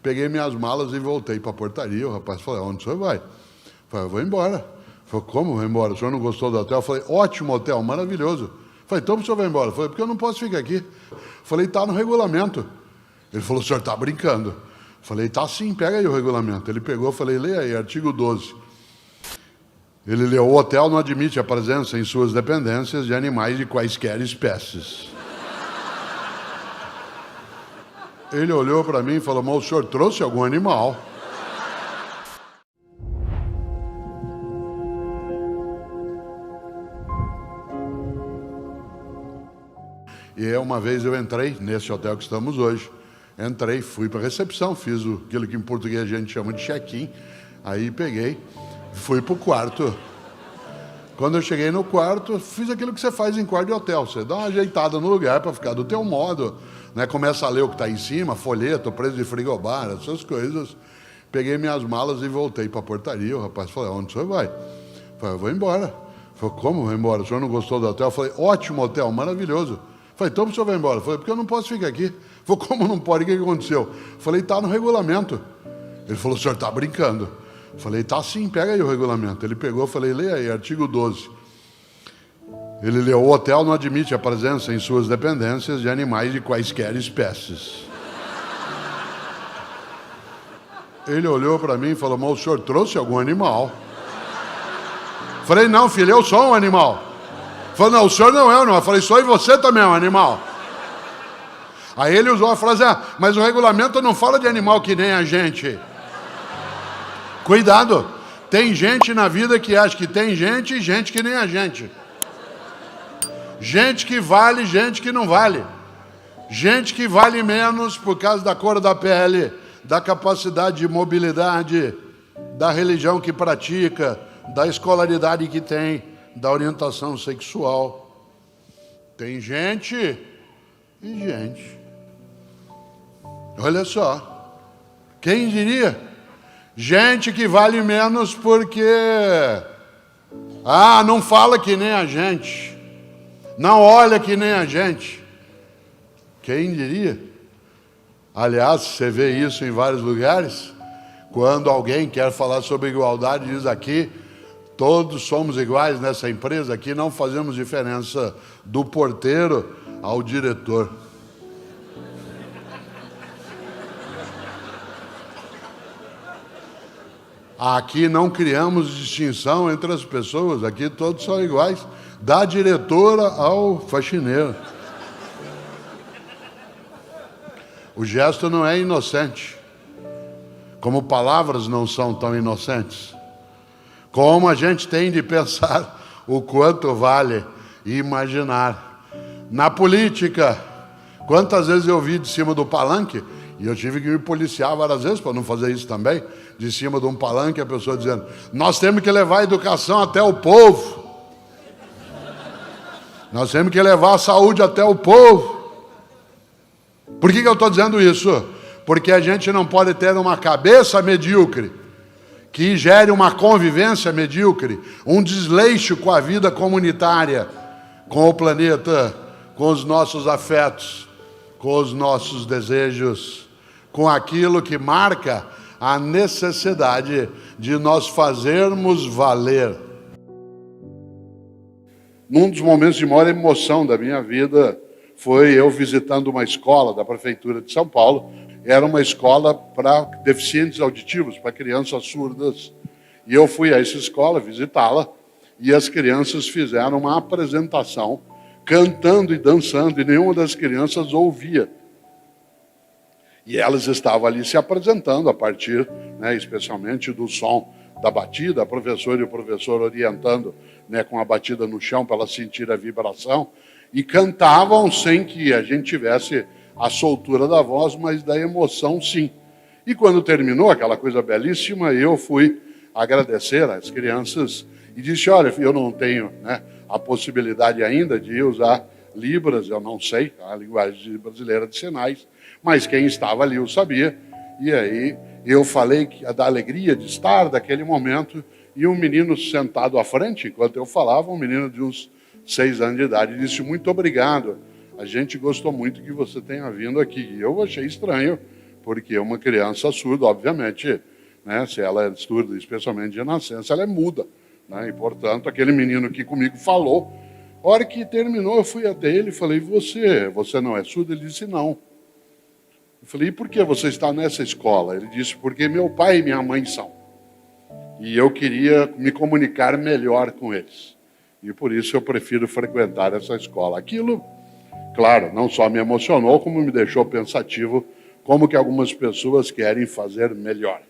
Peguei minhas malas e voltei para a portaria. O rapaz falou, onde o senhor vai? Eu falei, eu vou embora. Ele falou, como vou embora? O senhor não gostou do hotel? Eu falei, ótimo hotel, maravilhoso. Eu falei, então o senhor vai embora? Eu falei, porque eu não posso ficar aqui. Eu falei, está no regulamento. Ele falou, o senhor está brincando. Eu falei, tá sim, pega aí o regulamento. Ele pegou, eu falei, leia aí, artigo 12. Ele leu, o hotel não admite a presença em suas dependências de animais de quaisquer espécies. Ele olhou para mim e falou, mas o senhor trouxe algum animal? E uma vez eu entrei nesse hotel que estamos hoje. Entrei, fui para a recepção, fiz aquilo que em português a gente chama de check-in. Aí peguei, fui para o quarto. Quando eu cheguei no quarto, fiz aquilo que você faz em quarto de hotel. Você dá uma ajeitada no lugar para ficar do teu modo, né? Começa a ler o que está em cima, folheto, preço de frigobar, essas coisas. Peguei minhas malas e voltei para a portaria. O rapaz falou, onde o senhor vai? Eu falei, eu vou embora. Ele falou, como vou embora? O senhor não gostou do hotel? Eu falei, ótimo hotel, maravilhoso. Eu falei, então o senhor vai embora? Eu falei, porque eu não posso ficar aqui. Ele falou, como não pode? O que aconteceu? Eu falei, está no regulamento. Ele falou, o senhor está brincando. Eu falei, tá sim, pega aí o regulamento. Ele pegou, eu falei, leia aí, artigo 12. Ele leu, o hotel não admite a presença em suas dependências de animais de quaisquer espécies. Ele olhou para mim e falou, mas o senhor trouxe algum animal? Eu falei, não, filho, eu sou um animal. Ele falou, não, o senhor não é um animal. Eu falei, só e você também é um animal. Aí ele usou a frase, mas o regulamento não fala de animal que nem a gente. Cuidado, tem gente na vida que acha que tem gente e gente que nem a gente. Gente que vale, gente que não vale. Gente que vale menos por causa da cor da pele, da capacidade de mobilidade, da religião que pratica, da escolaridade que tem, da orientação sexual. Tem gente e gente. Olha só, quem diria? Gente que vale menos porque não fala que nem a gente, não olha que nem a gente. Quem diria? Aliás, você vê isso em vários lugares. Quando alguém quer falar sobre igualdade, diz aqui, todos somos iguais nessa empresa, aqui não fazemos diferença do porteiro ao diretor. Aqui não criamos distinção entre as pessoas, aqui todos são iguais, da diretora ao faxineiro. O gesto não é inocente, como palavras não são tão inocentes. Como a gente tem de pensar o quanto vale e imaginar. Na política, quantas vezes eu vi de cima do palanque, e eu tive que me policiar várias vezes para não fazer isso também, de cima de um palanque, a pessoa dizendo, nós temos que levar a educação até o povo. Nós temos que levar a saúde até o povo. Por que eu estou dizendo isso? Porque a gente não pode ter uma cabeça medíocre, que gere uma convivência medíocre, um desleixo com a vida comunitária, com o planeta, com os nossos afetos, com os nossos desejos, com aquilo que marca a necessidade de nós fazermos valer. Num dos momentos de maior emoção da minha vida foi eu visitando uma escola da Prefeitura de São Paulo. Era uma escola para deficientes auditivos, para crianças surdas. E eu fui a essa escola visitá-la e as crianças fizeram uma apresentação, cantando e dançando, e nenhuma das crianças ouvia. E elas estavam ali se apresentando a partir, especialmente do som da batida, a professora e o professor orientando, com a batida no chão para ela sentir a vibração, e cantavam sem que a gente tivesse a soltura da voz, mas da emoção sim. E quando terminou aquela coisa belíssima, eu fui agradecer às crianças e disse, olha, eu não tenho a possibilidade ainda de usar Libras, eu não sei a linguagem brasileira de sinais, mas quem estava ali eu sabia. E aí eu falei da alegria de estar naquele momento, e um menino sentado à frente, enquanto eu falava, um menino de uns 6 anos de idade, disse, muito obrigado, a gente gostou muito que você tenha vindo aqui. E eu achei estranho, porque uma criança surda, obviamente, né, se ela é surda, especialmente de nascença, ela é muda, né, e, portanto, aquele menino que comigo falou, a hora que terminou, eu fui até ele e falei, você não é surdo? Ele disse, não. Eu falei, e por que você está nessa escola? Ele disse, porque meu pai e minha mãe são. E eu queria me comunicar melhor com eles. E por isso eu prefiro frequentar essa escola. Aquilo, claro, não só me emocionou, como me deixou pensativo, como que algumas pessoas querem fazer melhor.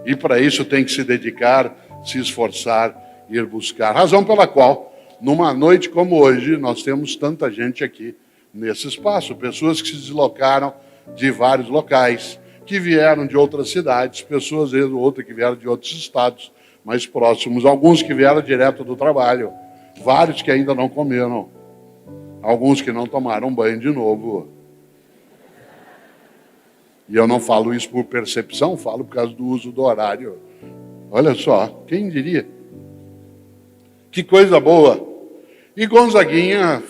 E para isso tem que se dedicar, se esforçar, ir buscar. Razão pela qual, numa noite como hoje, nós temos tanta gente aqui nesse espaço. Pessoas que se deslocaram de vários locais, que vieram de outras cidades, pessoas, às vezes, outras que vieram de outros estados mais próximos, alguns que vieram direto do trabalho, vários que ainda não comeram, alguns que não tomaram banho de novo. E eu não falo isso por percepção, falo por causa do uso do horário. Olha só, quem diria? Que coisa boa! E Gonzaguinha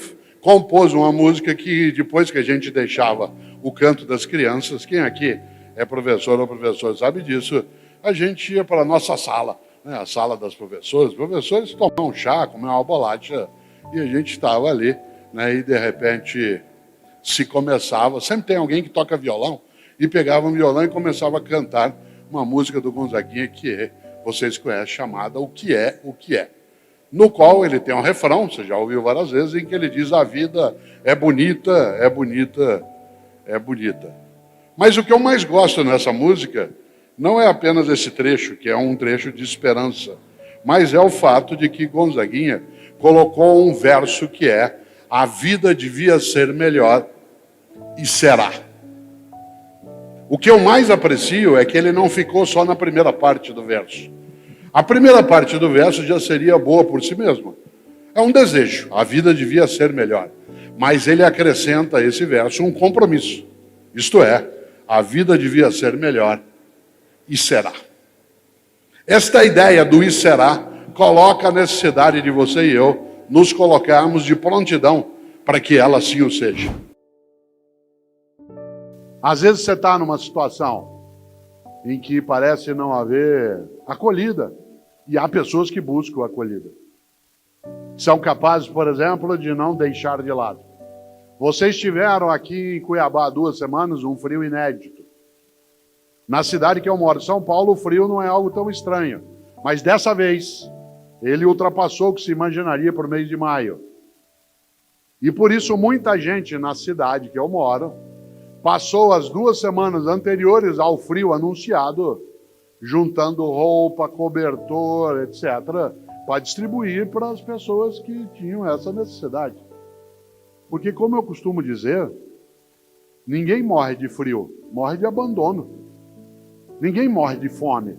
compôs uma música que, depois que a gente deixava o canto das crianças, quem aqui é professor ou professor sabe disso, a gente ia para a nossa sala, né, a sala das professoras. Os professores tomavam um chá, comiam uma bolacha, e a gente estava ali, né, e de repente se começava, sempre tem alguém que toca violão, e pegava um violão e começava a cantar uma música do Gonzaguinha que vocês conhecem, chamada O Que É, O Que É. No qual ele tem um refrão, você já ouviu várias vezes, em que ele diz a vida é bonita, é bonita, é bonita. Mas o que eu mais gosto nessa música não é apenas esse trecho, que é um trecho de esperança, mas é o fato de que Gonzaguinha colocou um verso que é a vida devia ser melhor e será. O que eu mais aprecio é que ele não ficou só na primeira parte do verso. A primeira parte do verso já seria boa por si mesma. É um desejo, a vida devia ser melhor. Mas ele acrescenta a esse verso um compromisso. Isto é, a vida devia ser melhor e será. Esta ideia do e será coloca a necessidade de você e eu nos colocarmos de prontidão para que ela assim o seja. Às vezes você está numa situação em que parece não haver acolhida, e há pessoas que buscam acolhida. São capazes, por exemplo, de não deixar de lado. Vocês tiveram aqui em Cuiabá 2 semanas um frio inédito. Na cidade que eu moro, São Paulo, o frio não é algo tão estranho. Mas dessa vez, ele ultrapassou o que se imaginaria por mês de maio. E por isso muita gente na cidade que eu moro passou as 2 semanas anteriores ao frio anunciado, juntando roupa, cobertor, etc., para distribuir para as pessoas que tinham essa necessidade. Porque, como eu costumo dizer, ninguém morre de frio, morre de abandono. Ninguém morre de fome,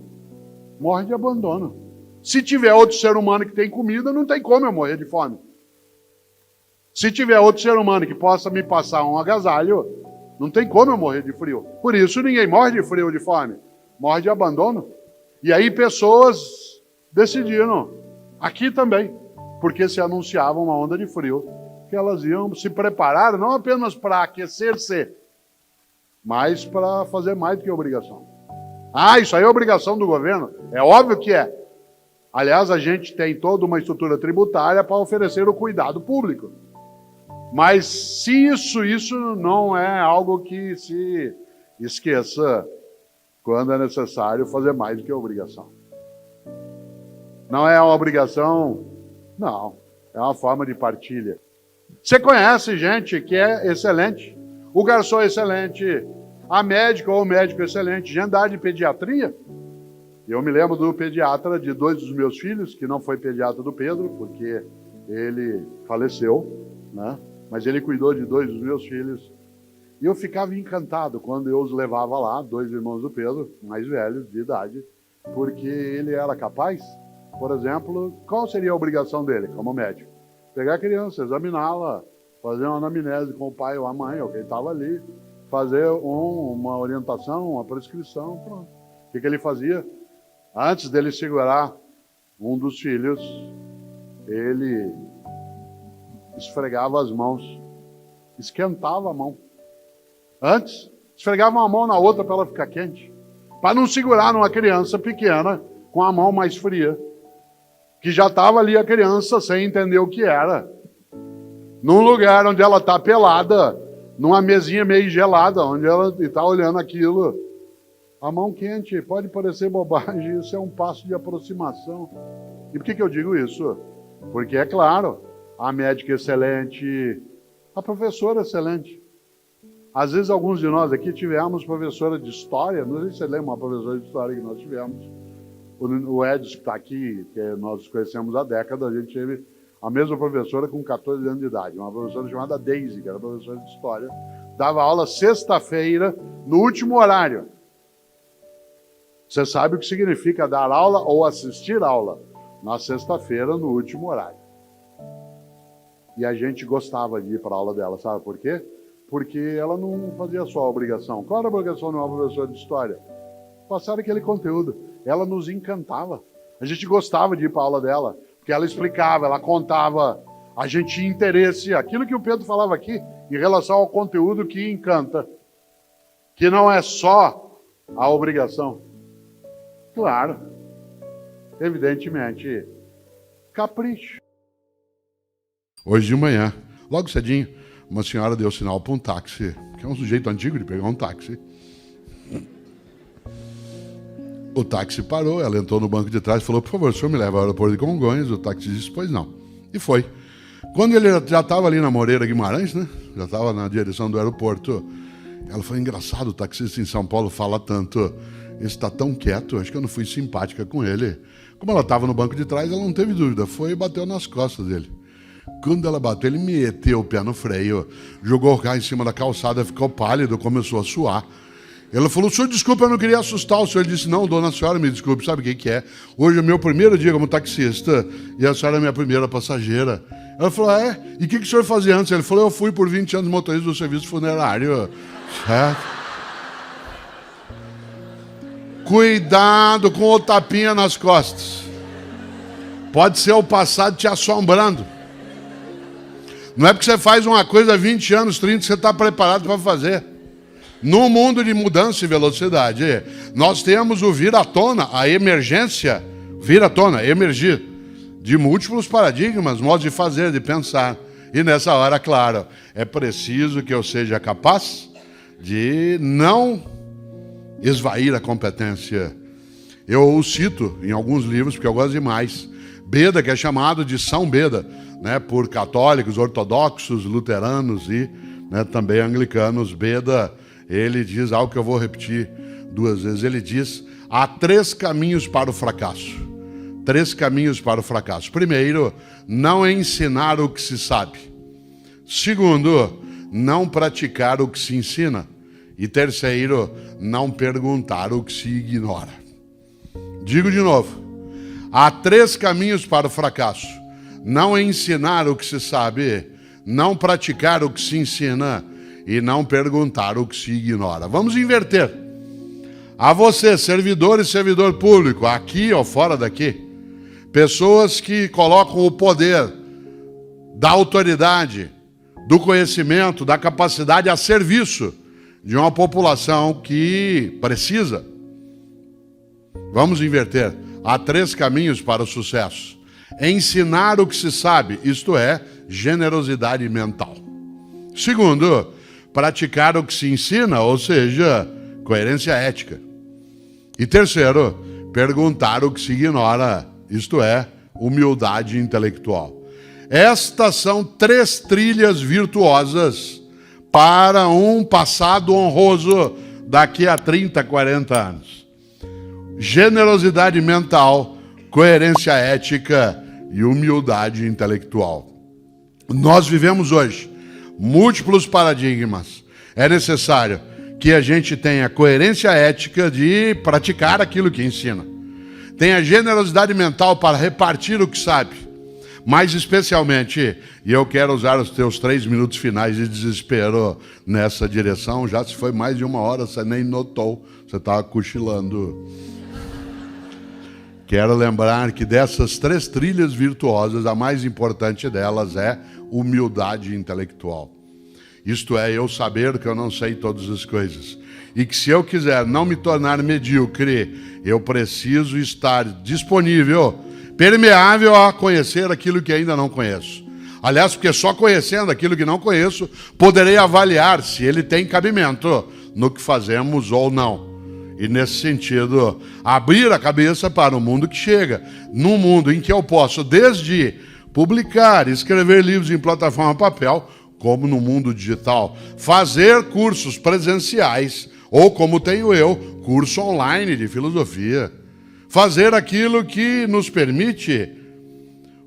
morre de abandono. Se tiver outro ser humano que tem comida, não tem como eu morrer de fome. Se tiver outro ser humano que possa me passar um agasalho, não tem como eu morrer de frio. Por isso, ninguém morre de frio ou de fome, morre de abandono. E aí pessoas decidiram, aqui também, porque se anunciava uma onda de frio, que elas iam se preparar não apenas para aquecer-se, mas para fazer mais do que obrigação. Ah, isso aí é obrigação do governo? É óbvio que é. Aliás, a gente tem toda uma estrutura tributária para oferecer o cuidado público. Mas se isso não é algo que se esqueça quando é necessário fazer mais do que obrigação. Não é uma obrigação, não. É uma forma de partilha. Você conhece gente que é excelente. O garçom é excelente. A médica ou o médico é excelente. Gente da área de pediatria. Eu me lembro do pediatra de 2 dos meus filhos, que não foi pediatra do Pedro, porque ele faleceu, né? Mas ele cuidou de 2 dos meus filhos. E eu ficava encantado quando eu os levava lá, 2 irmãos do Pedro, mais velhos de idade, porque ele era capaz, por exemplo, qual seria a obrigação dele como médico? Pegar a criança, examiná-la, fazer uma anamnese com o pai ou a mãe, ou quem estava ali, fazer uma orientação, uma prescrição, pronto. O que ele fazia? Antes dele segurar um dos filhos, ele esfregava as mãos, esquentava a mão. Antes, esfregavam uma mão na outra para ela ficar quente, para não segurar numa criança pequena com a mão mais fria, que já estava ali a criança sem entender o que era, num lugar onde ela está pelada, numa mesinha meio gelada, onde ela está olhando aquilo. A mão quente, pode parecer bobagem, isso é um passo de aproximação. E por que eu digo isso? Porque, é claro, a médica excelente, a professora excelente. Às vezes, alguns de nós aqui tivemos professora de história, não sei se você lembra uma professora de história que nós tivemos. O Edson, que está aqui, que nós conhecemos há décadas, a gente teve a mesma professora com 14 anos de idade, uma professora chamada Daisy, que era professora de história, dava aula sexta-feira, no último horário. Você sabe o que significa dar aula ou assistir aula? Na sexta-feira, no último horário. E a gente gostava de ir para a aula dela, sabe por quê? Porque ela não fazia só a obrigação. Qual era a obrigação de uma professora de história? Passar aquele conteúdo. Ela nos encantava. A gente gostava de ir para a aula dela, porque ela explicava, ela contava, a gente tinha interesse. Aquilo que o Pedro falava aqui, em relação ao conteúdo que encanta, que não é só a obrigação. Claro, evidentemente, capricho. Hoje de manhã, logo cedinho, uma senhora deu sinal para um táxi, que é um sujeito antigo de pegar um táxi. O táxi parou, ela entrou no banco de trás e falou: por favor, o senhor me leva ao aeroporto de Congonhas? O táxi disse: pois não. E foi. Quando ele já estava ali na Moreira Guimarães, né? Já estava na direção do aeroporto, ela falou: engraçado, o taxista em São Paulo fala tanto, esse está tão quieto, acho que eu não fui simpática com ele. Como ela estava no banco de trás, ela não teve dúvida, foi e bateu nas costas dele. Quando ela bateu, ele meteu o pé no freio, jogou o carro em cima da calçada, ficou pálido, começou a suar. Ela falou: senhor, desculpa, eu não queria assustar o senhor. Ele disse: não, dona senhora, me desculpe, sabe o que é? Hoje é o meu primeiro dia como taxista e a senhora é minha primeira passageira. Ela falou: ah, é? E o que o senhor fazia antes? Ele falou: eu fui por 20 anos motorista do serviço funerário. Certo? Cuidado com o tapinha nas costas. Pode ser o passado te assombrando. Não é porque você faz uma coisa há 20 anos, 30, que você está preparado para fazer. No mundo de mudança e velocidade, nós temos o vir à tona, a emergência, vir à tona, emergir, de múltiplos paradigmas, modos de fazer, de pensar. E nessa hora, claro, é preciso que eu seja capaz de não esvair a competência. Eu o cito em alguns livros, porque eu gosto demais. Beda, que é chamado de São Beda, né, por católicos, ortodoxos, luteranos e também anglicanos. Beda, ele diz algo que eu vou repetir 2 vezes. Ele diz: há 3 caminhos para o fracasso. 3 caminhos para o fracasso. Primeiro, não ensinar o que se sabe. Segundo, não praticar o que se ensina. E terceiro, não perguntar o que se ignora. Digo de novo: há 3 caminhos para o fracasso. Não ensinar o que se sabe, não praticar o que se ensina e não perguntar o que se ignora. Vamos inverter. A você, servidor e servidor público, aqui ou fora daqui, pessoas que colocam o poder da autoridade, do conhecimento, da capacidade a serviço de uma população que precisa. Vamos inverter. Há 3 caminhos para o sucesso. Ensinar o que se sabe, isto é, generosidade mental. Segundo, praticar o que se ensina, ou seja, coerência ética. E terceiro, perguntar o que se ignora, isto é, humildade intelectual. Estas são 3 trilhas virtuosas para um passado honroso daqui a 30, 40 anos. Generosidade mental, coerência ética e humildade intelectual. Nós vivemos hoje múltiplos paradigmas. É necessário que a gente tenha coerência ética de praticar aquilo que ensina. Tenha generosidade mental para repartir o que sabe. Mais especialmente, e eu quero usar os teus 3 minutos finais de desespero nessa direção, já se foi mais de 1 hora, você nem notou, você estava cochilando. Quero lembrar que dessas 3 trilhas virtuosas, a mais importante delas é humildade intelectual. Isto é, eu saber que eu não sei todas as coisas. e que se eu quiser não me tornar medíocre, eu preciso estar disponível, permeável a conhecer aquilo que ainda não conheço. Aliás, porque só conhecendo aquilo que não conheço, poderei avaliar se ele tem cabimento no que fazemos ou não. E nesse sentido, abrir a cabeça para o mundo que chega. Num mundo em que eu posso, desde publicar, escrever livros em plataforma papel, como no mundo digital, fazer cursos presenciais, ou como tenho eu, curso online de filosofia. Fazer aquilo que nos permite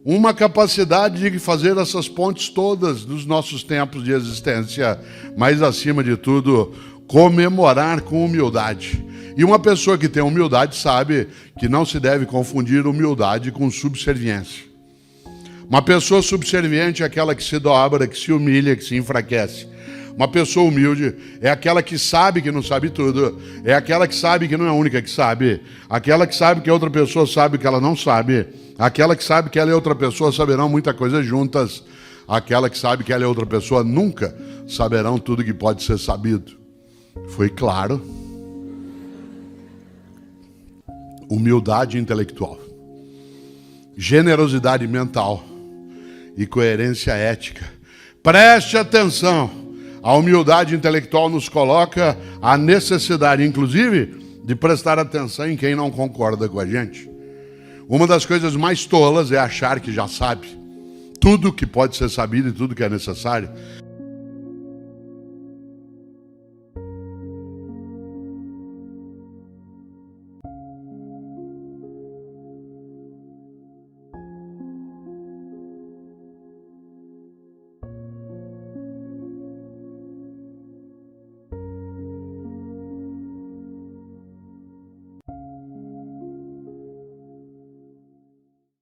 uma capacidade de fazer essas pontes todas dos nossos tempos de existência, mas acima de tudo, comemorar com humildade. E uma pessoa que tem humildade sabe que não se deve confundir humildade com subserviência. Uma pessoa subserviente é aquela que se dobra, que se humilha, que se enfraquece. Uma pessoa humilde é aquela que sabe que não sabe tudo, é aquela que sabe que não é a única que sabe, aquela que sabe que a outra pessoa sabe que ela não sabe, aquela que sabe que ela e outra pessoa saberão muita coisa juntas, aquela que sabe que ela e outra pessoa nunca saberão tudo que pode ser sabido. Foi claro? Humildade intelectual, generosidade mental e coerência ética. Preste atenção, a humildade intelectual nos coloca a necessidade, inclusive, de prestar atenção em quem não concorda com a gente. Uma das coisas mais tolas é achar que já sabe tudo que pode ser sabido e tudo que é necessário.